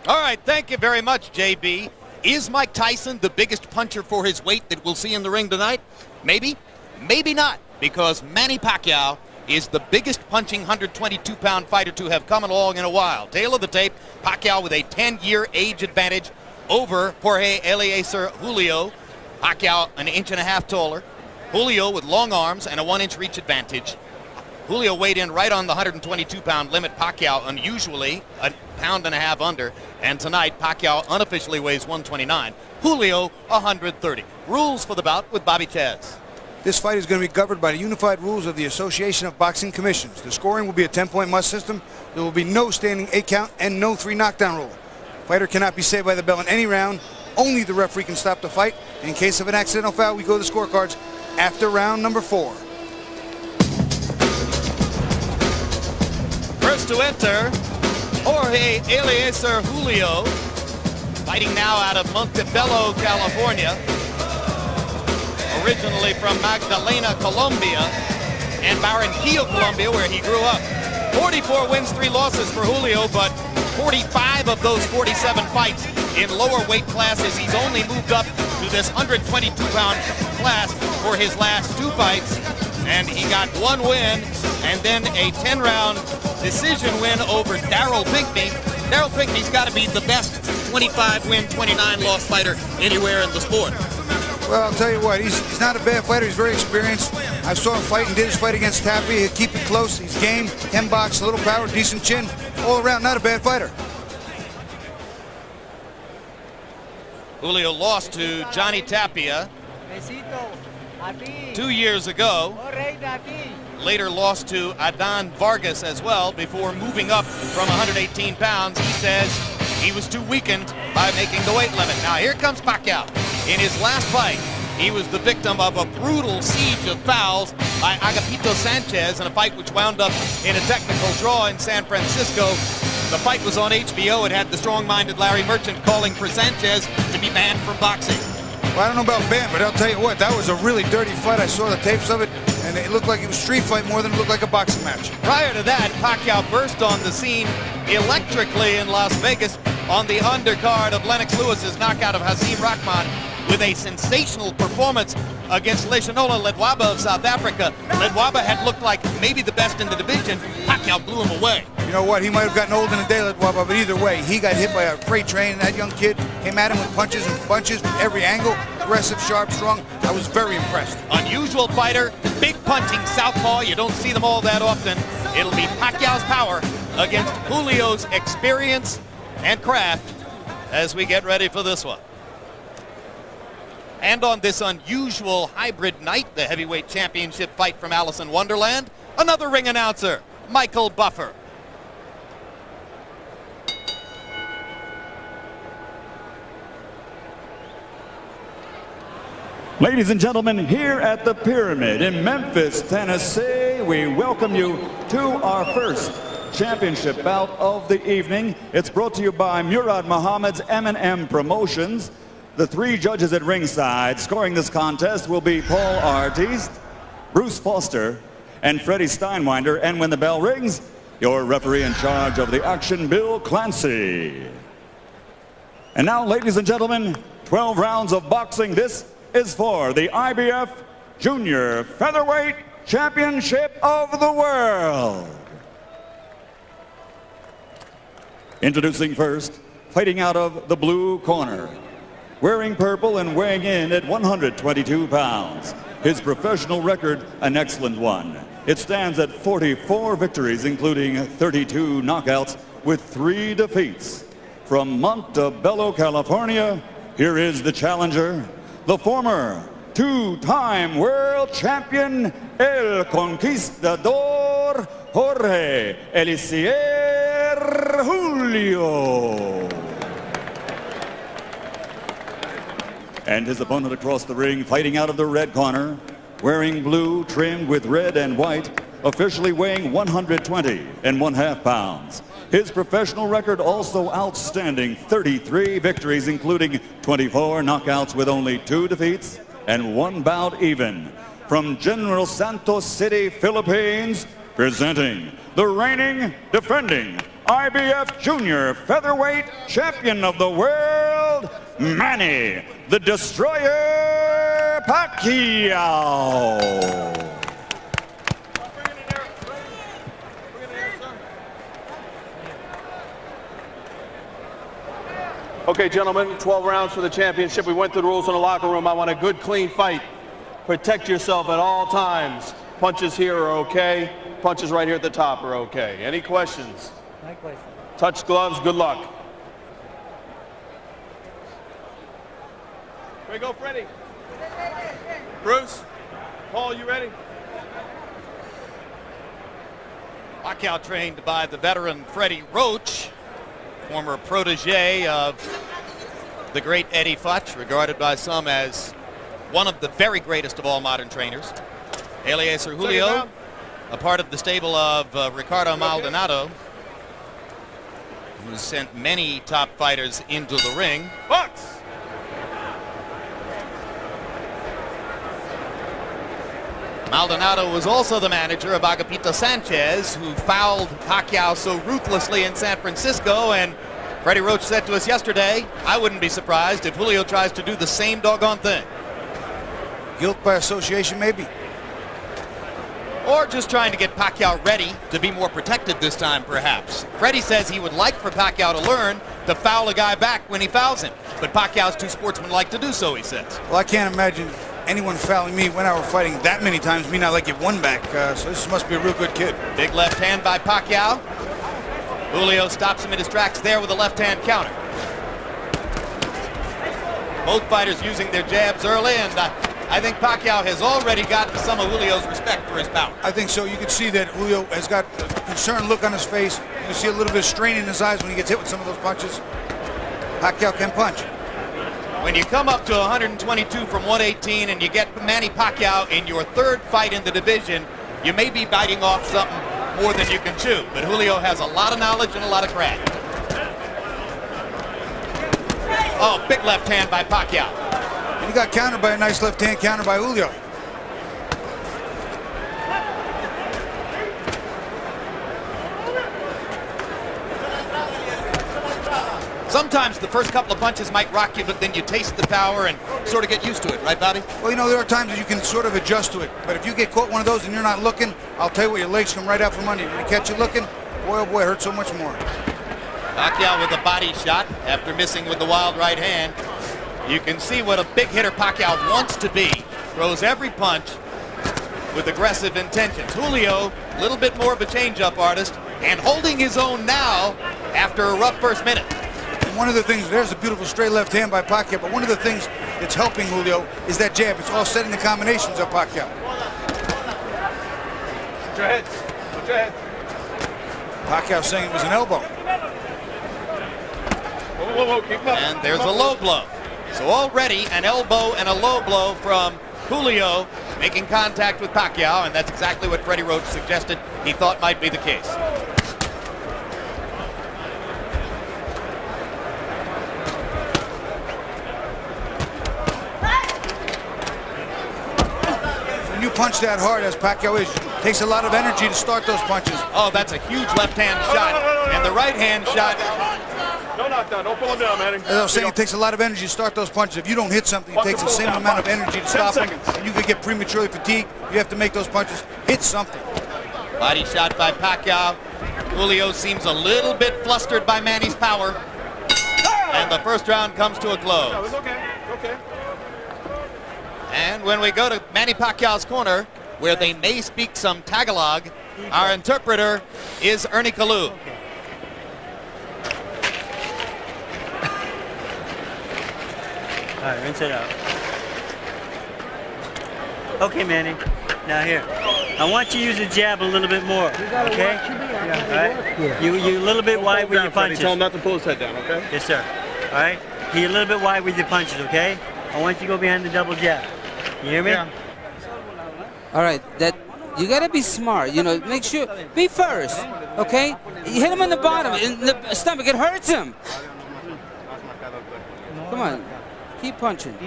All right, thank you very much, JB. Is Mike Tyson the biggest puncher for his weight that we'll see in the ring tonight? Maybe, maybe not, because Manny Pacquiao is the biggest punching 122-pound fighter to have come along in a while. Tail of the tape, Pacquiao with a 10-year age advantage over Jorge Eliecer Julio. Pacquiao an inch and a half taller. Julio with long arms and a 1-inch reach advantage. Julio weighed in right on the 122-pound limit. Pacquiao unusually a pound and a half under. And tonight, Pacquiao unofficially weighs 129. Julio, 130. Rules for the bout with Bobby Chaz. This fight is going to be governed by the unified rules of the Association of Boxing Commissions. The scoring will be a 10-point must system. There will be no standing 8 count and no 3 knockdown rule. Fighter cannot be saved by the bell in any round. Only the referee can stop the fight. In case of an accidental foul, we go to the scorecards after round number 4. First to enter, Jorge Eliecer Julio, fighting now out of Montebello, California. Originally from Magdalena, Colombia, and Barranquilla, Colombia, where he grew up. 44 wins, 3 losses for Julio, but 45 of those 47 fights in lower weight classes. He's only moved up to this 122-pound class for his last 2 fights, and he got 1 win and then a 10-round decision win over Darryl Pinkney. Darryl Pinkney's got to be the best 25-win, 29-loss fighter anywhere in the sport. Well, I'll tell you what, he's not a bad fighter. He's very experienced. I saw him fight and did his fight against Tapia. He'll keep it close. He's game, 10 box, a little power, decent chin. All around, not a bad fighter. Julio lost to Johnny Tapia 2 years ago. Later lost to Adan Vargas as well before moving up from 118 pounds. He says he was too weakened by making the weight limit. Now here comes Pacquiao. In his last fight, he was the victim of a brutal siege of fouls by Agapito Sanchez in a fight which wound up in a technical draw in San Francisco. The fight was on HBO. It had the strong-minded Larry Merchant calling for Sanchez to be banned from boxing. Well, I don't know about banned, but I'll tell you what, that was a really dirty fight. I saw the tapes of it, and it looked like it was a street fight more than it looked like a boxing match. Prior to that, Pacquiao burst on the scene electrically in Las Vegas on the undercard of Lennox Lewis's knockout of Hasim Rahman with a sensational performance against Leshanola Ledwaba of South Africa. Ledwaba had looked like maybe the best in the division. Pacquiao blew him away. You know what? He might have gotten old in a day, Ledwaba, but either way, he got hit by a freight train. That young kid came at him with punches and bunches from every angle. Aggressive, sharp, strong. I was very impressed. Unusual fighter, big punching southpaw. You don't see them all that often. It'll be Pacquiao's power against Julio's experience and craft as we get ready for this one. And on this unusual hybrid night, the heavyweight championship fight from Alice in Wonderland, another ring announcer, Michael Buffer. Ladies and gentlemen, here at the Pyramid in Memphis, Tennessee, we welcome you to our first championship bout of the evening. It's brought to you by Murad Muhammad's M&M Promotions. The 3 judges at ringside scoring this contest will be Paul Artisst, Bruce Foster, and Freddie Steinwinder. And when the bell rings, your referee in charge of the action, Bill Clancy. And now, ladies and gentlemen, 12 rounds of boxing. This is for the IBF Junior Featherweight Championship of the World. Introducing first, fighting out of the blue corner, wearing purple and weighing in at 122 pounds. His professional record, an excellent one. It stands at 44 victories, including 32 knockouts with 3 defeats. From Montebello, California, here is the challenger, the former 2-time world champion, El Conquistador, Jorge Eliecer Julio. And his opponent across the ring, fighting out of the red corner, wearing blue trimmed with red and white, officially weighing 120.5 pounds. His professional record also outstanding, 33 victories, including 24 knockouts with only 2 defeats and 1 bout even. From General Santos City, Philippines, presenting the reigning, defending IBF Junior Featherweight Champion of the World, Manny the Destroyer Pacquiao. Okay, gentlemen, 12 rounds for the championship. We went through the rules in the locker room. I want a good, clean fight. Protect yourself at all times. Punches here are okay. Punches right here at the top are okay. Any questions? No question. Touch gloves, good luck. Here we go, Freddie. Bruce, Paul, you ready? Pacquiao trained by the veteran Freddie Roach, former protege of the great Eddie Futch, regarded by some as one of the very greatest of all modern trainers. Eliecer Julio, a part of the stable of Ricardo Maldonado, who sent many top fighters into the ring. Box! Maldonado was also the manager of Agapito Sanchez, who fouled Pacquiao so ruthlessly in San Francisco, and Freddie Roach said to us yesterday, I wouldn't be surprised if Julio tries to do the same doggone thing. Guilt by association, maybe. Or just trying to get Pacquiao ready to be more protected this time, perhaps. Freddie says he would like for Pacquiao to learn to foul a guy back when he fouls him, but Pacquiao's too sportsmanlike to do so, he says. Well, I can't imagine anyone fouling me when I were fighting that many times, me not like it one back, so this must be a real good kid. Big left hand by Pacquiao. Julio stops him in his tracks there with a left hand counter. Both fighters using their jabs early, and I think Pacquiao has already gotten some of Julio's respect for his power. I think so. You can see that Julio has got a concerned look on his face. You can see a little bit of strain in his eyes when he gets hit with some of those punches. Pacquiao can punch. When you come up to 122 from 118 and you get Manny Pacquiao in your third fight in the division, you may be biting off something more than you can chew. But Julio has a lot of knowledge and a lot of craft. Oh, big left hand by Pacquiao. And he got countered by a nice left hand counter by Julio. Sometimes the first couple of punches might rock you, but then you taste the power and sort of get used to it, right, Bobby? Well, you know, there are times that you can sort of adjust to it. But if you get caught one of those and you're not looking, I'll tell you what, your legs come right out from under you. When you catch you looking, boy, oh boy, it hurts so much more. Pacquiao with a body shot after missing with the wild right hand. You can see what a big hitter Pacquiao wants to be. Throws every punch with aggressive intentions. Julio, a little bit more of a change-up artist, and holding his own now after a rough first minute. One of the things, there's a beautiful straight left hand by Pacquiao, but one of the things that's helping Julio is that jab. It's all setting the combinations of Pacquiao. Put your heads. Put your heads. Pacquiao saying it was an elbow. Whoa, whoa, keep up. And there's a low blow. So already an elbow and a low blow from Julio making contact with Pacquiao, and that's exactly what Freddie Roach suggested he thought might be the case. You punch that hard as Pacquiao is, it takes a lot of energy to start those punches. Oh, that's a huge left-hand shot, and the right-hand shot. No knockdown, don't pull him down, Manny. As I was saying, it takes a lot of energy to start those punches. If you don't hit something, it takes the same amount of energy to stop them, and you could get prematurely fatigued. You have to make those punches hit something. Body shot by Pacquiao. Julio seems a little bit flustered by Manny's power, and the first round comes to a close. Okay, okay. And when we go to Manny Pacquiao's corner, where they may speak some Tagalog, our interpreter is Ernie Kalu. All right, rinse it out. Okay, Manny. Now here, I want you to use the jab a little bit more, okay? All right. You a little bit wide with your punches. Tell him not to pull his head down, okay? Yes, sir. All right. You're a little bit wide with your punches, okay? I want you to go behind the double jab. You hear me? Yeah. All right, that you gotta be smart. You know, make sure be first, okay? You hit him on the bottom, in the stomach. It hurts him. Come on, keep punching.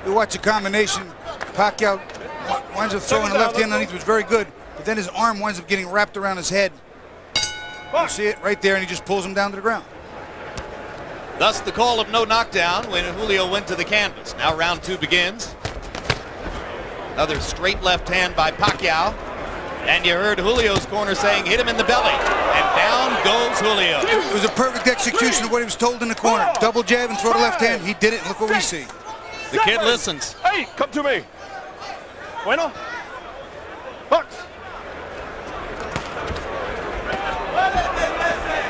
You watch a combination. Pacquiao winds up throwing a left hand underneath, was very good, but then his arm winds up getting wrapped around his head. You see it right there, and he just pulls him down to the ground. Thus the call of no knockdown when Julio went to the canvas. Now round 2 begins. Another straight left hand by Pacquiao. And you heard Julio's corner saying, hit him in the belly. And down goes Julio. It was a perfect execution of what he was told in the corner. Double jab and throw the left hand. He did it, and look what we see. The kid listens. Hey, come to me. Bueno. Box.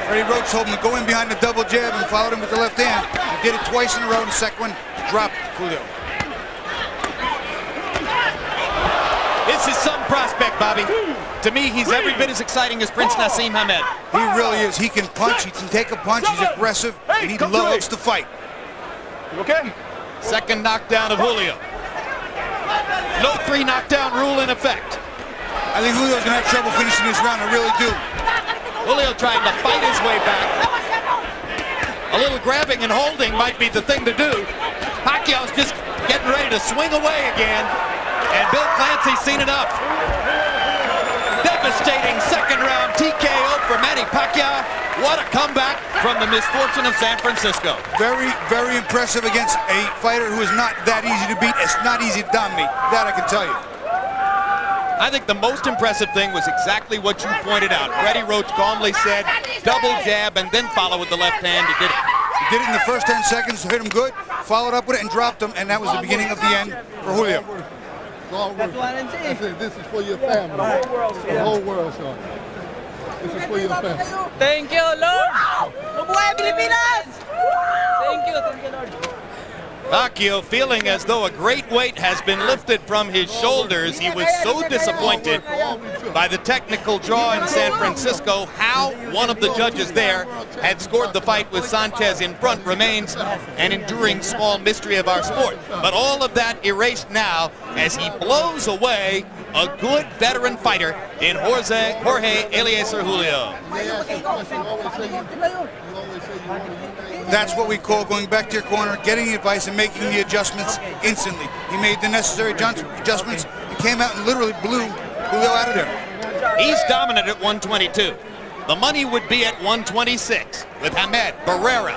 Freddie Roach told him to go in behind the double jab and followed him with the left hand. He did it twice in a row, and the second one dropped Julio. This is some prospect, Bobby. To me, he's every bit as exciting as Prince Nassim Hamed. He really is. He can punch. He can take a punch. He's aggressive, and he loves to fight. Okay. Second knockdown of Julio. No 3 knockdown rule in effect. I think Julio's going to have trouble finishing this round. I really do. Julio trying to fight his way back. A little grabbing and holding might be the thing to do. Pacquiao's just getting ready to swing away again. And Bill Clancy's seen enough. Devastating second round TKO for Manny Pacquiao. What a comeback from the misfortune of San Francisco. Very, very impressive against a fighter who is not that easy to beat. It's not easy to dominate. That I can tell you. I think the most impressive thing was exactly what you pointed out. Freddie Roach calmly said, double jab and then follow with the left hand. He did it. He did it in the first 10 seconds, hit him good, followed up with it and dropped him, and that was the beginning of the end for Julio. I said, this is for your family. The whole world, son. This is for your family. Thank you, Lord. Mabuhay Pilipinas! Thank you, Lord. Pacquiao feeling as though a great weight has been lifted from his shoulders. He was so disappointed by the technical draw in San Francisco. How one of the judges there had scored the fight with Sanchez in front remains an enduring small mystery of our sport. But all of that erased now as he blows away a good veteran fighter in Jorge Eliecer Julio. That's what we call going back to your corner, getting the advice, and making the adjustments instantly. He made the necessary adjustments and came out and literally blew Julio out of there. He's dominant at 122. The money would be at 126 with Hamed, Barrera,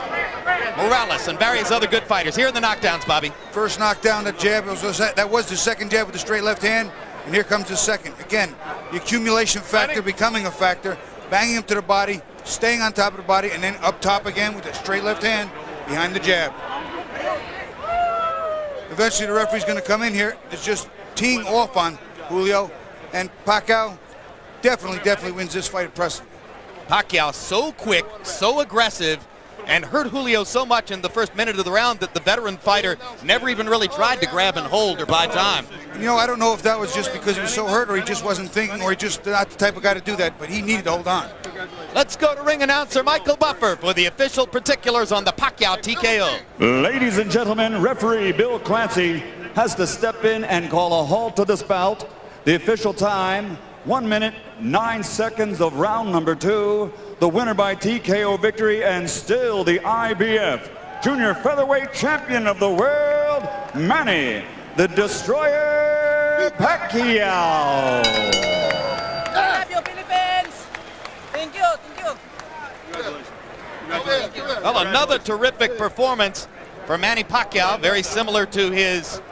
Morales, and various other good fighters. Here are the knockdowns, Bobby. First knockdown, that jab, that was the second jab with the straight left hand, and here comes the second. Again, the accumulation factor becoming a factor, banging him to the body, staying on top of the body, and then up top again with that straight left hand behind the jab. Eventually the referee's going to come in here. It's just teeing off on Julio, and Pacquiao definitely wins this fight impressively. Pacquiao so quick, so aggressive, and hurt Julio so much in the first minute of the round that the veteran fighter never even really tried to grab and hold or buy time. You know, I don't know if that was just because he was so hurt or he just wasn't thinking or he just not the type of guy to do that, but he needed to hold on. Let's go to ring announcer Michael Buffer for the official particulars on the Pacquiao TKO. Ladies and gentlemen, referee Bill Clancy has to step in and call a halt to this bout. The official time, 1 minute, 9 seconds of round number 2. The winner by TKO victory and still the IBF Junior Featherweight Champion of the world, Manny the Destroyer Pacquiao. Love you, Philippines! Thank you, thank you. Well, another terrific performance for Manny Pacquiao, very similar to his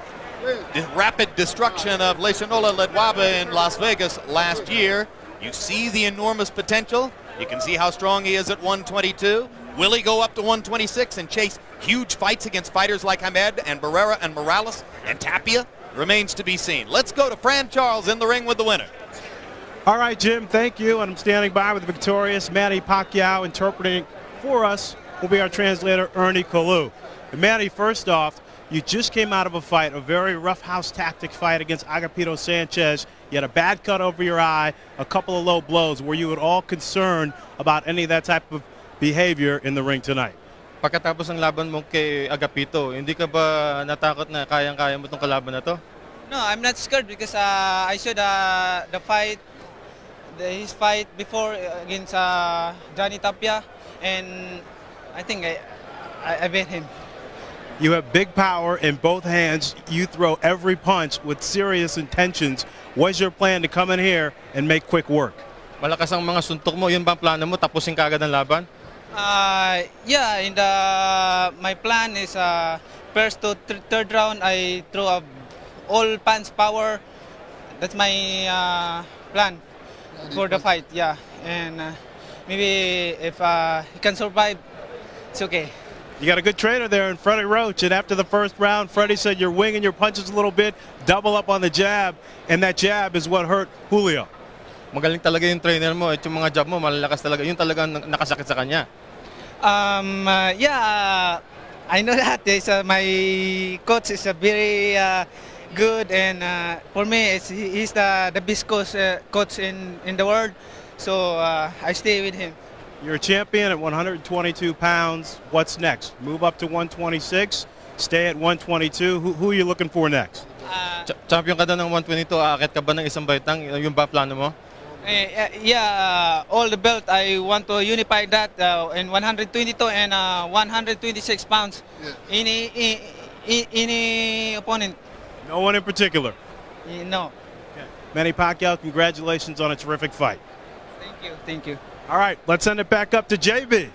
rapid destruction of Leishanola Ledwaba in Las Vegas last year. You see the enormous potential. You can see how strong he is at 122. Will he go up to 126 and chase huge fights against fighters like Hamed and Barrera and Morales and Tapia? Remains to be seen. Let's go to Fran Charles in the ring with the winner. All right, Jim, thank you. And I'm standing by with the victorious Manny Pacquiao. Interpreting for us will be our translator, Ernie Kalu. And Manny, first off, you just came out of a fight, a very roughhouse tactic fight against Agapito Sanchez. You had a bad cut over your eye, a couple of low blows. Were you at all concerned about any of that type of behavior in the ring tonight? Pagkatapos ng laban mo kay Agapito, hindi ka ba natakot na kayang-kaya mo itong kalaban na to? No, I'm not scared because I saw his fight before against Johnny Tapia, and I think I beat him. You have big power in both hands. You throw every punch with serious intentions. What's your plan to come in here and make quick work? Malakas ang mga suntok mo, yun ba ang plano mo? Tapusin ka agad ang laban? Yeah, my plan is first to third round I throw all punch power. That's my plan for the fight. Yeah, and maybe if he can survive, it's okay. You got a good trainer there in Freddie Roach, and after the first round, Freddie said you're winging your punches a little bit, double up on the jab, and that jab is what hurt Julio. Magaling talaga yung trainer mo at yung mga jab mo, malalakas talaga. Yun talaga nakasakit sa kanya. Yeah, I know that. My coach is very good, and for me, he's the best coach in the world. So I stay with him. You're a champion at 122 pounds. What's next? Move up to 126, stay at 122. Who are you looking for next? Champion ka na ng 122, aakit ka ba ng isang baitang? Yung ba plano mo? Yeah, all the belt, I want to unify that in 122 and 126 pounds. Yeah. Any opponent. No one in particular? No. Okay. Manny Pacquiao, congratulations on a terrific fight. Thank you. Thank you. All right, let's send it back up to JB.